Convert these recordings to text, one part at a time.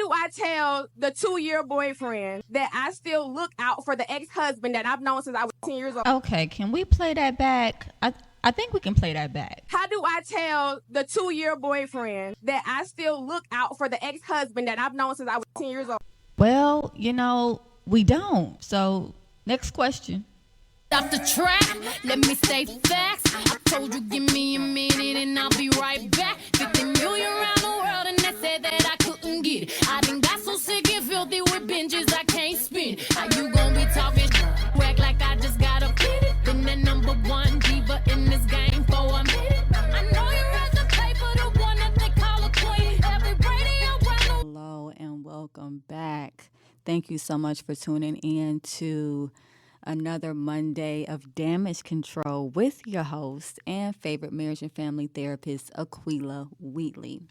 do I tell the 2-year boyfriend that I still look out for the ex-husband that I've known since I was 10 years old? Okay, can we play that back? I think we can play that back. How do I tell the 2-year boyfriend that I still look out for the ex-husband that I've known since I was 10 years old? Well, we don't. So, next question. Off the track, let me say facts. I told you, give me a minute and I'll be right back. 50 million around the world and they said that I couldn't get it. I done got so sick and filthy with binges I can't spin. How you gonna be talking act like I just got a minute? Been the number one diva in this game for a minute. I know you read the paper, the one that they call a queen. Every radio around. Hello and welcome back. Thank you so much for tuning in to another Monday of Damage Control with your host and favorite marriage and family therapist, Aquila Wheatley.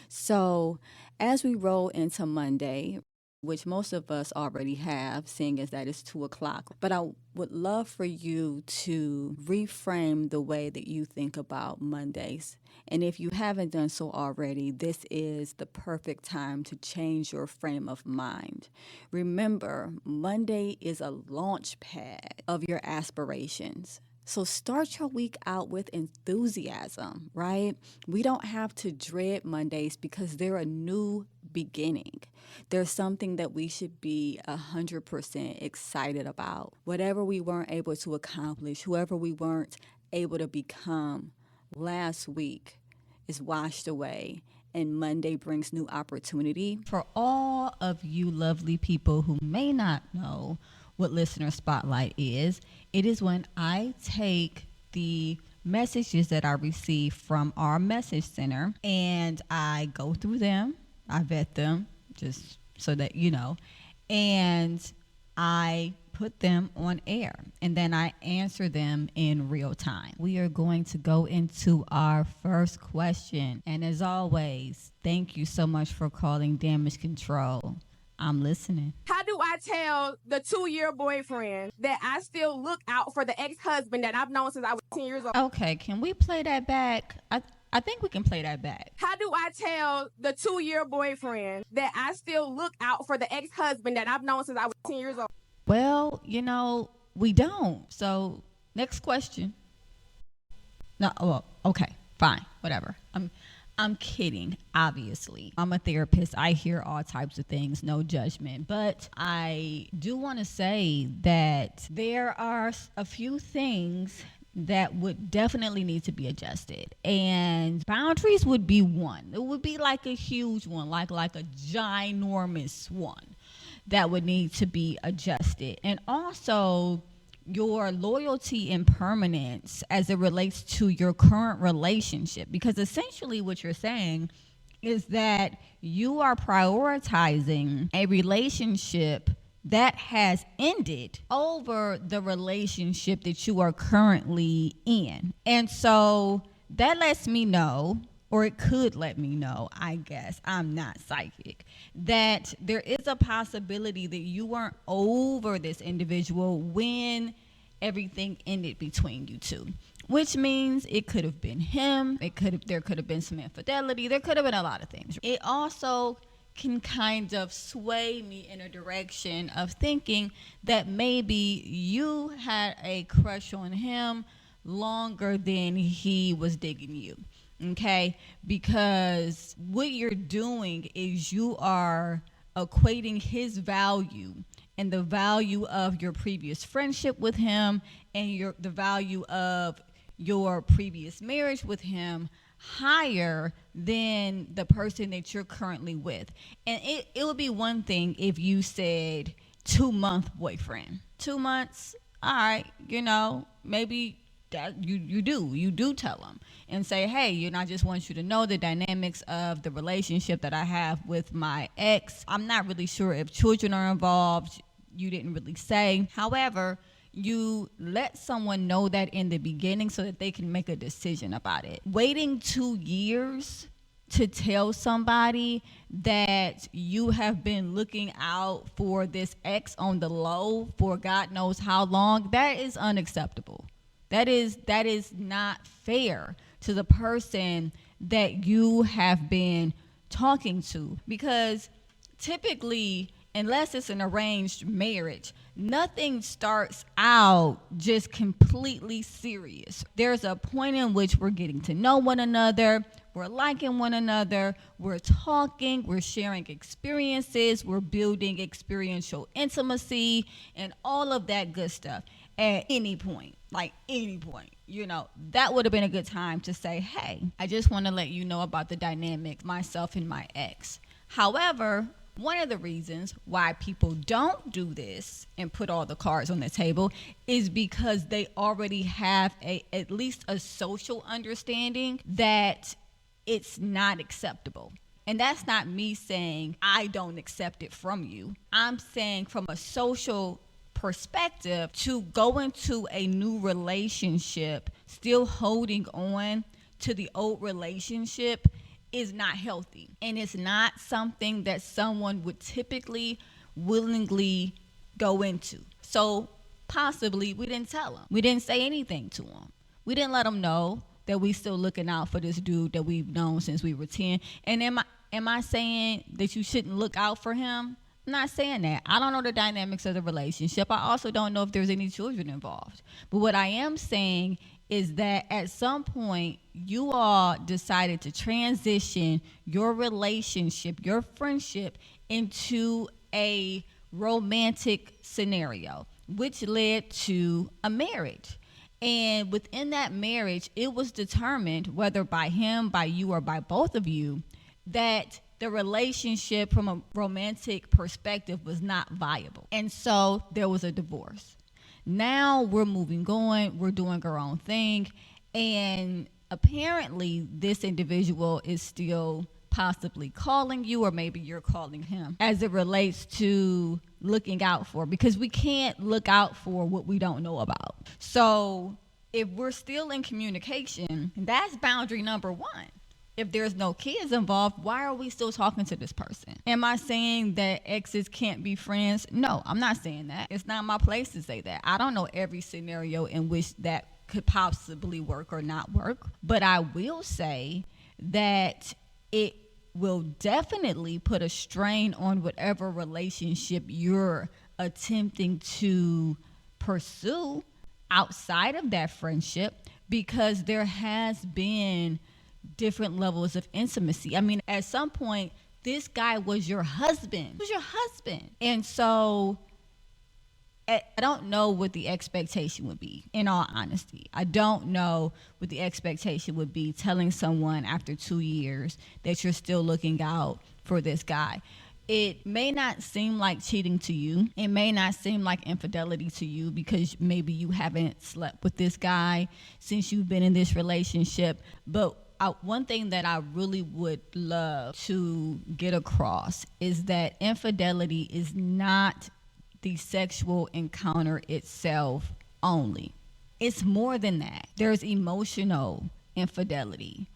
So as we roll into Monday, which most of us already have, seeing as that it's 2 o'clock, but I would love for you to reframe the way that you think about Mondays. And if you haven't done so already, this is the perfect time to change your frame of mind. Remember, Monday is a launch pad of your aspirations. So start your week out with enthusiasm, right? We don't have to dread Mondays because they're a new beginning. There's something that we should be 100% excited about. Whatever we weren't able to accomplish, whoever we weren't able to become last week is washed away, and Monday brings new opportunity. For all of you lovely people who may not know what Listener Spotlight is, it is when I take the messages that I receive from our message center and I go through them, I vet them, just so that you know, and I put them on air, and then I answer them in real time. We are going to go into our first question, and as always, thank you so much for calling Damage Control. I'm listening. How do I tell the 2-year boyfriend that I still look out for the ex-husband that I've known since I was 10 years old? Okay, can we play that back? I think we can play that back. How do I tell the 2-year boyfriend that I still look out for the ex-husband that I've known since I was 10 years old? Well, we don't. So, next question. No, well, okay, fine, whatever. I'm kidding, obviously. I'm a therapist. I hear all types of things, no judgment. But I do want to say that there are a few things that would definitely need to be adjusted. And boundaries would be one. It would be like a huge one, like a ginormous one that would need to be adjusted. And also your loyalty and permanence as it relates to your current relationship, because essentially what you're saying is that you are prioritizing a relationship that has ended over the relationship that you are currently in. And so that lets me know, or it could let me know, I guess, I'm not psychic, that there is a possibility that you weren't over this individual when everything ended between you two, which means it could have been him, there could have been some infidelity, there could have been a lot of things. It also can kind of sway me in a direction of thinking that maybe you had a crush on him longer than he was digging you. Okay, because what you're doing is you are equating his value and the value of your previous friendship with him and the value of your previous marriage with him higher than the person that you're currently with. And it would be one thing if you said 2-month boyfriend. 2 months, all right, maybe that you do tell them and say, hey, I just want you to know the dynamics of the relationship that I have with my ex. I'm not really sure if children are involved. You didn't really say. However, you let someone know that in the beginning so that they can make a decision about it. Waiting 2 years to tell somebody that you have been looking out for this ex on the low for God knows how long, that is unacceptable. That is not fair to the person that you have been talking to, because typically, unless it's an arranged marriage, nothing starts out just completely serious. There's a point in which we're getting to know one another, we're liking one another, we're talking, we're sharing experiences, we're building experiential intimacy, and all of that good stuff. At any point, that would have been a good time to say, hey, I just want to let you know about the dynamic, myself and my ex. However, one of the reasons why people don't do this and put all the cards on the table is because they already have at least a social understanding that it's not acceptable. And that's not me saying I don't accept it from you. I'm saying from a social perspective, to go into a new relationship still holding on to the old relationship is not healthy, and it's not something that someone would typically willingly go into. So possibly we didn't tell him, we didn't say anything to him, we didn't let him know that we still looking out for this dude that we've known since we were 10. And am I saying that you shouldn't look out for him? I'm not saying that. I don't know the dynamics of the relationship. I also don't know if there's any children involved. But what I am saying is that at some point, you all decided to transition your relationship, your friendship, into a romantic scenario, which led to a marriage. And within that marriage, it was determined, whether by him, by you, or by both of you, that the relationship from a romantic perspective was not viable. And so there was a divorce. Now we're moving on, we're doing our own thing. And apparently this individual is still possibly calling you, or maybe you're calling him, as it relates to looking out for, because we can't look out for what we don't know about. So if we're still in communication, that's boundary number one. If there's no kids involved, why are we still talking to this person? Am I saying that exes can't be friends? No, I'm not saying that. It's not my place to say that. I don't know every scenario in which that could possibly work or not work. But I will say that it will definitely put a strain on whatever relationship you're attempting to pursue outside of that friendship, because there has been different levels of intimacy. I mean, at some point, this guy was your husband. He was your husband. And so I don't know what the expectation would be, in all honesty. I don't know what the expectation would be telling someone after 2 years that you're still looking out for this guy. It may not seem like cheating to you. It may not seem like infidelity to you, because maybe you haven't slept with this guy since you've been in this relationship. But one thing that I really would love to get across is that infidelity is not the sexual encounter itself only. It's more than that. There's emotional infidelity,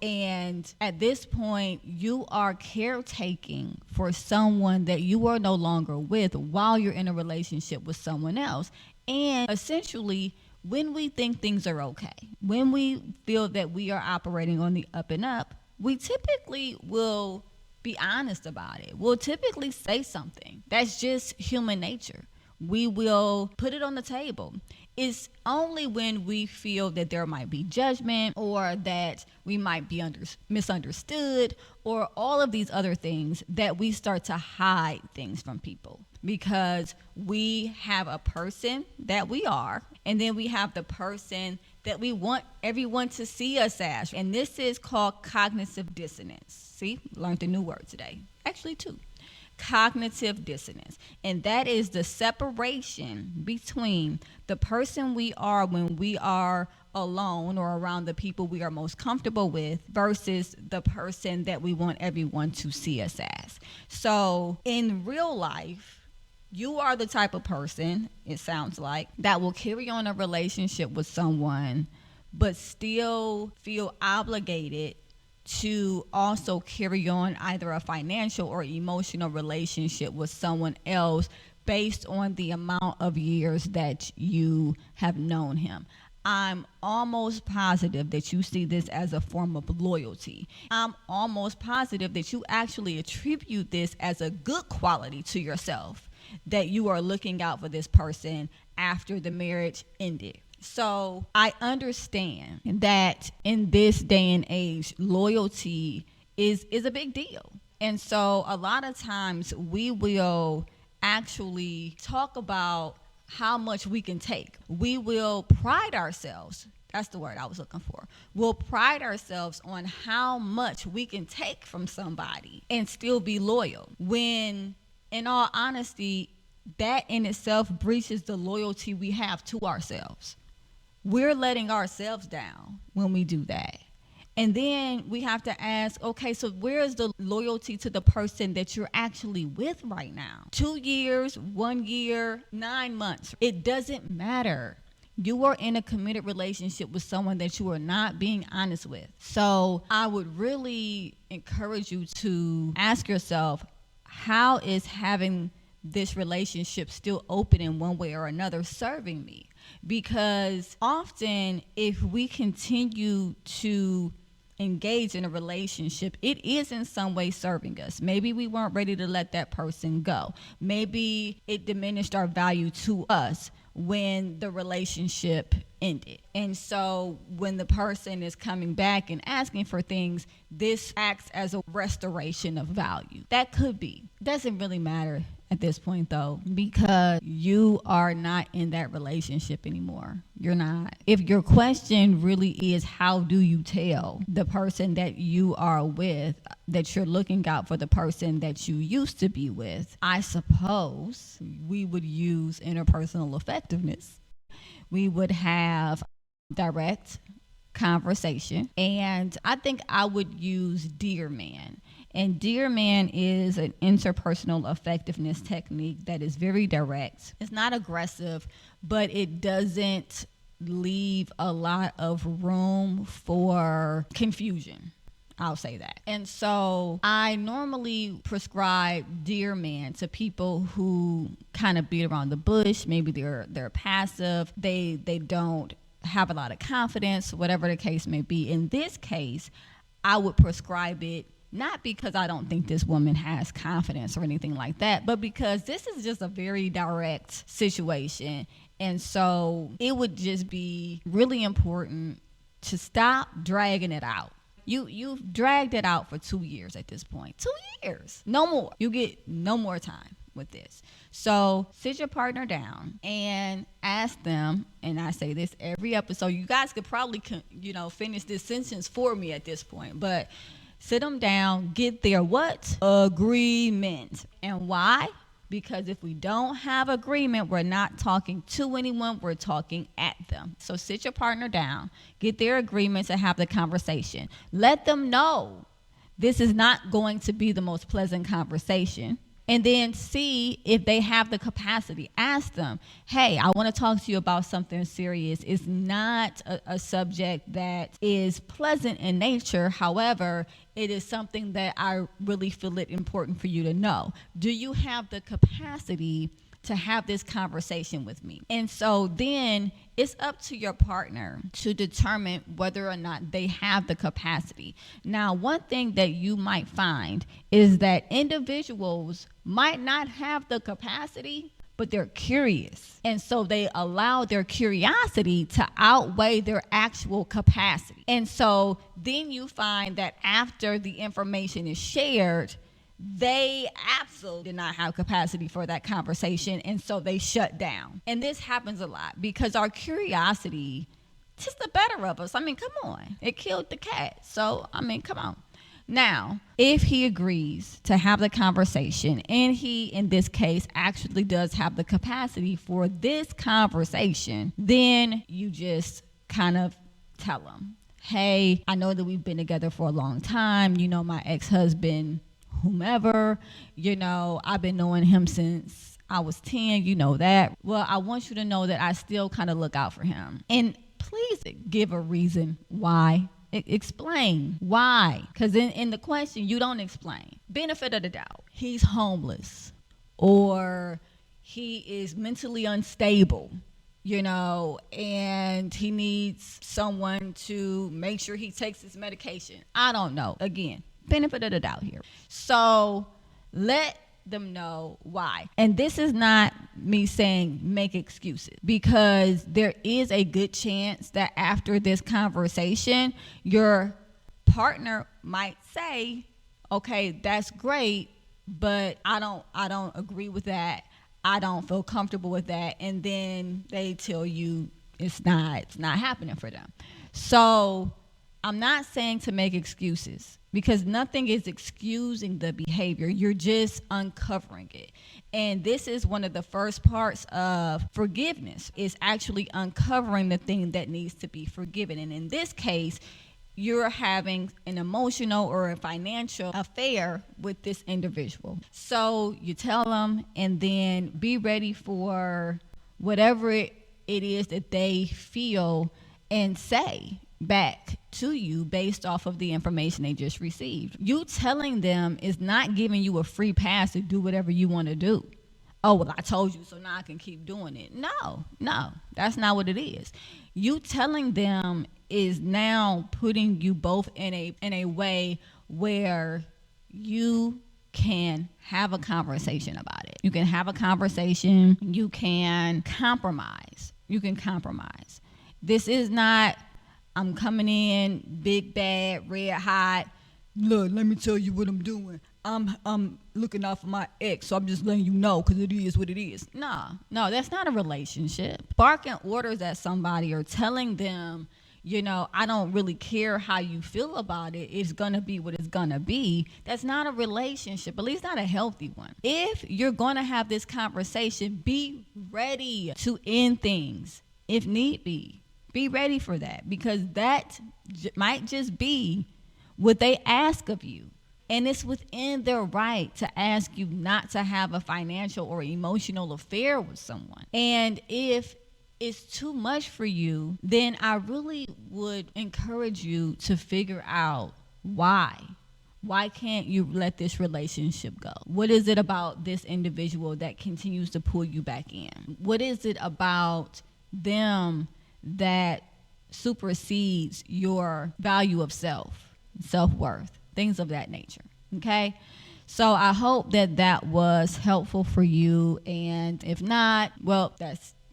and at this point, you are caretaking for someone that you are no longer with while you're in a relationship with someone else. And essentially, when we think things are okay, when we feel that we are operating on the up and up, we typically will be honest about it. We'll typically say something. That's just human nature. We will put it on the table. It's only when we feel that there might be judgment, or that we might be misunderstood, or all of these other things, that we start to hide things from people, because we have a person that we are, and then we have the person that we want everyone to see us as. And this is called cognitive dissonance. See, learned a new word today. Actually, two. Cognitive dissonance. And that is the separation between the person we are when we are alone or around the people we are most comfortable with, versus the person that we want everyone to see us as. So in real life, you are the type of person, it sounds like, that will carry on a relationship with someone but still feel obligated to also carry on either a financial or emotional relationship with someone else based on the amount of years that you have known him. I'm almost positive that you see this as a form of loyalty. I'm almost positive that you actually attribute this as a good quality to yourself, that you are looking out for this person after the marriage ended. So I understand that in this day and age, loyalty is a big deal. And so a lot of times we will actually talk about how much we can take. We will pride ourselves. That's the word I was looking for. We'll pride ourselves on how much we can take from somebody and still be loyal. When, in all honesty, that in itself breaches the loyalty we have to ourselves. We're letting ourselves down when we do that. And then we have to ask, okay, so where is the loyalty to the person that you're actually with right now? 2 years, 1 year, 9 months. It doesn't matter. You are in a committed relationship with someone that you are not being honest with. So I would really encourage you to ask yourself, how is having this relationship still open in one way or another serving me? Because often if we continue to engage in a relationship, it is in some way serving us. Maybe we weren't ready to let that person go. Maybe it diminished our value to us when the relationship ended. And so when the person is coming back and asking for things, this acts as a restoration of value. That could be. Doesn't really matter at this point though, because you are not in that relationship anymore. You're not. If your question really is, how do you tell the person that you are with that you're looking out for the person that you used to be with, I suppose we would use interpersonal effectiveness. We would have direct conversation, and I think I would use Dear Man. And Dear Man is an interpersonal effectiveness technique that is very direct. It's not aggressive, but it doesn't leave a lot of room for confusion. I'll say that. And so I normally prescribe Dear Man to people who kind of beat around the bush. Maybe they're passive. They don't have a lot of confidence, whatever the case may be. In this case, I would prescribe it not because I don't think this woman has confidence or anything like that, but because this is just a very direct situation. And so it would just be really important to stop dragging it out. You've dragged it out for 2 years at this point. 2 years. No more. You get no more time with this. So sit your partner down and ask them, and I say this every episode. You guys could probably finish this sentence for me at this point, but sit them down, get their what? Agreement. And why? Because if we don't have agreement, we're not talking to anyone, we're talking at them. So sit your partner down, get their agreement to have the conversation. Let them know this is not going to be the most pleasant conversation. And then see if they have the capacity. Ask them, hey, I want to talk to you about something serious. It's not a subject that is pleasant in nature. However, it is something that I really feel it important for you to know. Do you have the capacity to have this conversation with me? And so then it's up to your partner to determine whether or not they have the capacity. Now, one thing that you might find is that individuals might not have the capacity, but they're curious. And so they allow their curiosity to outweigh their actual capacity. And so then you find that after the information is shared, they absolutely did not have capacity for that conversation, and so they shut down. And this happens a lot because our curiosity, just the better of us. I mean, come on. It killed the cat. So, I mean, come on. Now, if he agrees to have the conversation, and he, in this case, actually does have the capacity for this conversation, then you just kind of tell him, hey, I know that we've been together for a long time. You know, my ex-husband, whomever, I've been knowing him since I was 10, you know that. Well, I want you to know that I still kind of look out for him. And please give a reason why. Explain why. Because in the question, you don't explain. Benefit of the doubt. He's homeless, or he is mentally unstable, and he needs someone to make sure he takes his medication. I don't know. Again, benefit of the doubt here. So let them know why. And this is not me saying make excuses, because there is a good chance that after this conversation, your partner might say, okay, that's great, but I don't agree with that. I don't feel comfortable with that. And then they tell you it's not happening for them. So I'm not saying to make excuses, because nothing is excusing the behavior. You're just uncovering it. And this is one of the first parts of forgiveness, is actually uncovering the thing that needs to be forgiven. And in this case, you're having an emotional or a financial affair with this individual. So you tell them, and then be ready for whatever it is that they feel and say back to you based off of the information they just received. You telling them is not giving you a free pass to do whatever you want to do. Oh, well, I told you, so now I can keep doing it. No, that's not what it is. You telling them is now putting you both in a way where you can have a conversation about it. You can have a conversation. You can compromise. This is not, I'm coming in big, bad, red hot. Look, let me tell you what I'm doing. I'm looking out for my ex, so I'm just letting you know because it is what it is. No, that's not a relationship. Barking orders at somebody or telling them, I don't really care how you feel about it. It's going to be what it's going to be. That's not a relationship, at least not a healthy one. If you're going to have this conversation, be ready to end things if need be. Be ready for that, because that might just be what they ask of you. And it's within their right to ask you not to have a financial or emotional affair with someone. And if it's too much for you, then I really would encourage you to figure out why. Why can't you let this relationship go? What is it about this individual that continues to pull you back in? What is it about them that supersedes your value of self-worth, things of that nature? Okay? So I hope that was helpful for you. And if not, well,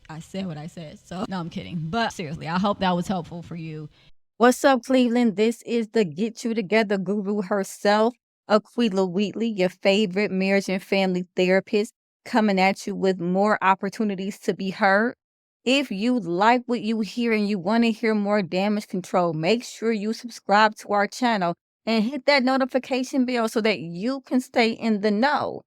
I said what I said. So no, I'm kidding. But seriously, I hope that was helpful for you. What's up, Cleveland? This is the Get You Together guru herself, Aquila Wheatley, your favorite marriage and family therapist, coming at you with more opportunities to be heard. If you like what you hear and you want to hear more damage control, make sure you subscribe to our channel and hit that notification bell so that you can stay in the know.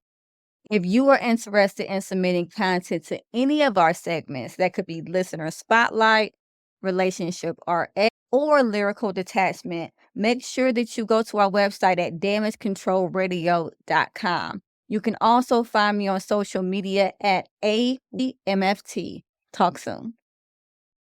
If you are interested in submitting content to any of our segments, that could be Listener Spotlight, Relationship RX, or Lyrical Detachment, make sure that you go to our website at damagecontrolradio.com. You can also find me on social media at AMFT. Talk soon.